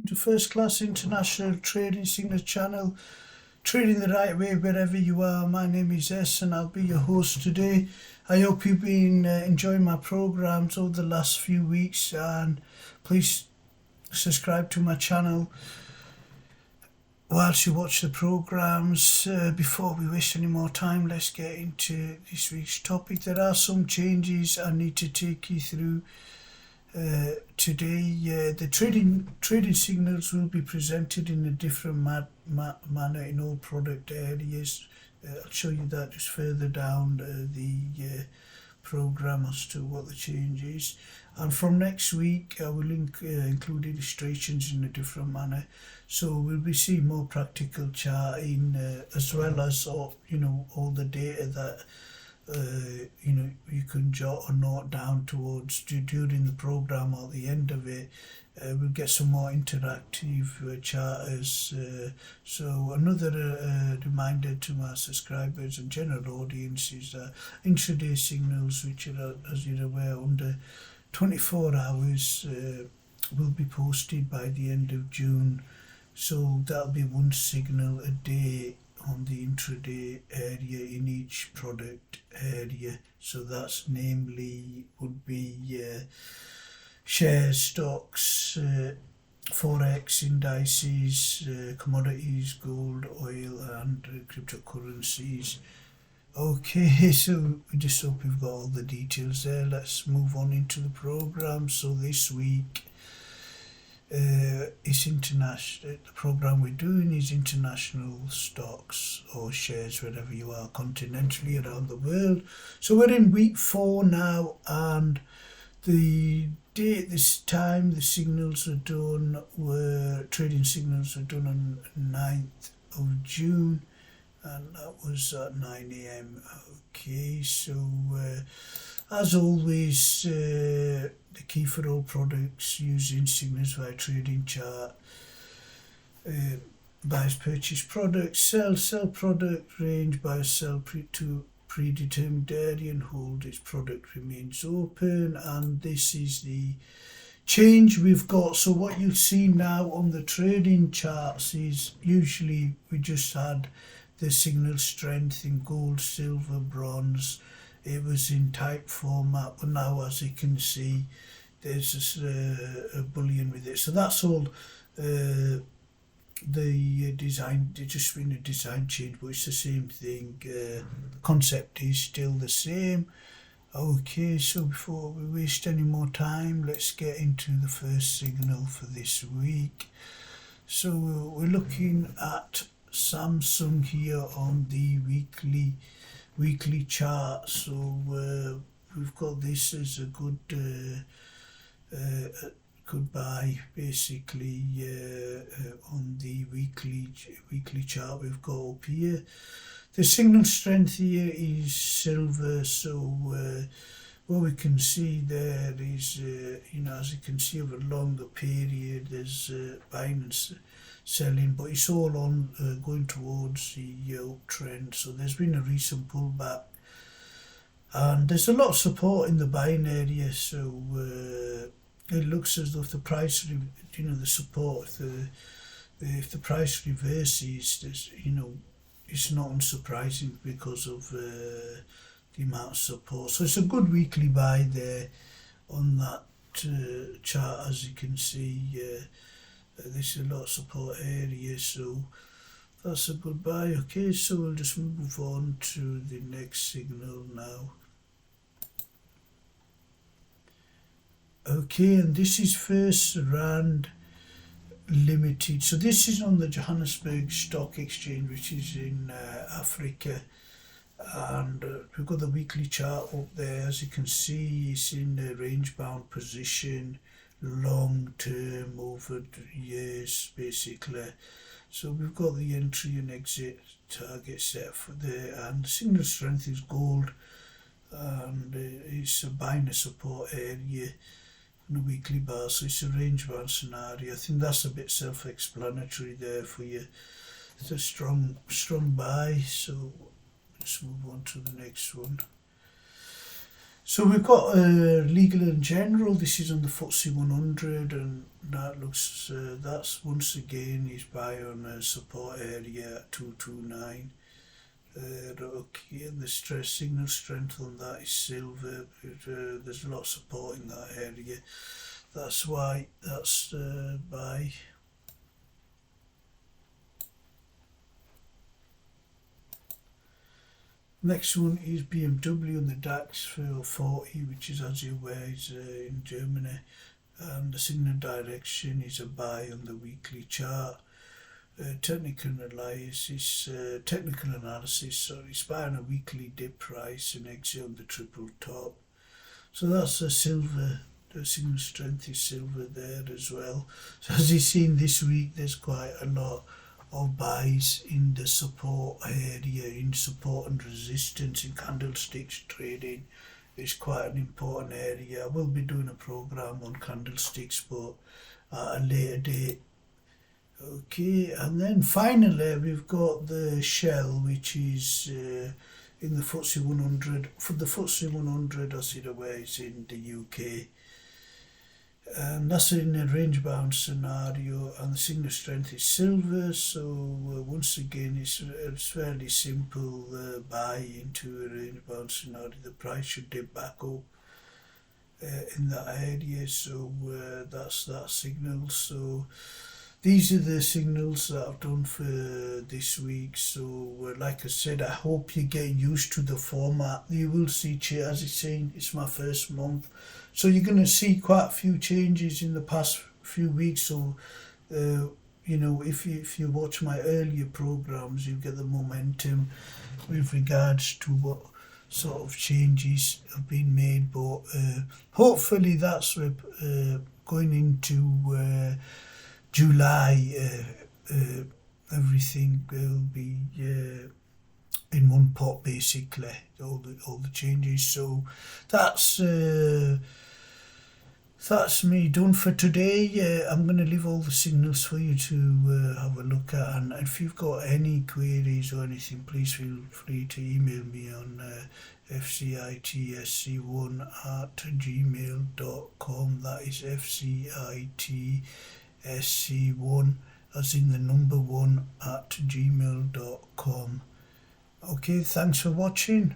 To First Class International Trading Signal Channel, trading the right way wherever you are. My name is S and I'll be your host today. I hope you've been enjoying my programs over the last few weeks, and please subscribe to my channel whilst you watch the programs. Before we waste any more time, let's get into this week's topic. There are some changes I need to take you through today. The trading signals will be presented in a different manner in all product areas. I'll show you that just further down the program as to what the change is. And from next week, I will include illustrations in a different manner. So we'll be seeing more practical charting as well as all the data that you can jot or note down towards during the program or the end of it. We'll get some more interactive charters. So another reminder to my subscribers and general audience is that intraday signals, which are, as you're aware, under 24 hours, will be posted by the end of June. So that'll be one signal a day on the intraday area in each product area. So that's namely would be shares, stocks, Forex, indices, commodities, gold, oil and cryptocurrencies. Okay, so we just hope we've got all the details there. Let's move on into the program. So this week it's international. The program we're doing is international stocks or shares wherever you are continentally around the world. So we're in week 4 now, and the date this time the signals were done trading signals were done on 9th of June, and that was at 9 a.m. Okay, so as always, the key for all products using signals via trading chart: buys purchase product, sell product, range buy sell to predetermined area, and hold its product remains open. And this is the change we've got. So what you'll see now on the trading charts is usually we just had the signal strength in gold, silver, bronze. It was in type format, but now, as you can see, there's this a bullion with it. So that's all the design. It's just been a design change, but it's the same thing. The concept is still the same. Okay, so before we waste any more time, let's get into the first signal for this week. So we're looking at Samsung here on the weekly chart. So we've got this as a good buy basically on the weekly chart we've got up here. The signal strength here is silver. So what we can see there is as you can see over a longer period there's buying and selling, but it's all on going towards the uptrend. So there's been a recent pullback, and there's a lot of support in the buying area. So it looks as though if the price, the support, if the price reverses, there's, it's not unsurprising because of the amount of support. So it's a good weekly buy there on that chart, as you can see. This is a lot of support area, so that's a good buy. Okay, so we'll just move on to the next signal now. Okay, and this is First Rand Limited. So this is on the Johannesburg Stock Exchange, which is in Africa, and we've got the weekly chart up there. As you can see, it's in a range bound position, long term, over years basically. So we've got the entry and exit target set for there, and the signal strength is gold, and it's a buying a support area on a weekly bar. So it's a range bound scenario. I think that's a bit self-explanatory there for you. It's a strong buy. So let's move on to the next one. So we've got legal and general. This is on the FTSE 100, and that looks that's once again is buy on a support area at 229. Okay, and the signal strength on that is silver. There's a lot of support in that area. That's why that's buy. Next one is BMW and the DAX for 40, which is, as you're aware, is in Germany. And the signal direction is a buy on the weekly chart. Technical analysis, it's buy on a weekly dip price and exit on the triple top. So that's a silver. The signal strength is silver there as well. So as you've seen this week, there's quite a lot of buys in the support area, in support and resistance, in candlesticks trading. It's quite an important area. I will be doing a program on candlesticks, but at a later date. Okay, and then finally we've got the shell, which is in the FTSE 100. For the FTSE 100, as you're aware, it's in the UK. And that's in a range bound scenario, and the signal strength is silver. So once again, it's fairly simple buy into a range bound scenario. The price should dip back up in that area. So that's that signal. So these are the signals that I've done for this week. So like I said, I hope you get used to the format. You will see, as it's saying, it's my first month. So you're going to see quite a few changes in the past few weeks. So, if you watch my earlier programs, you get the momentum with regards to what sort of changes have been made. But hopefully that's going into July. Everything will be in one pot, basically, all the changes. So that's me done for today. I'm going to leave all the signals for you to have a look at, and if you've got any queries or anything, please feel free to email me on fcitsc1@gmail.com. That is fcitsc1 as in the number 1 @gmail.com. Okay, thanks for watching.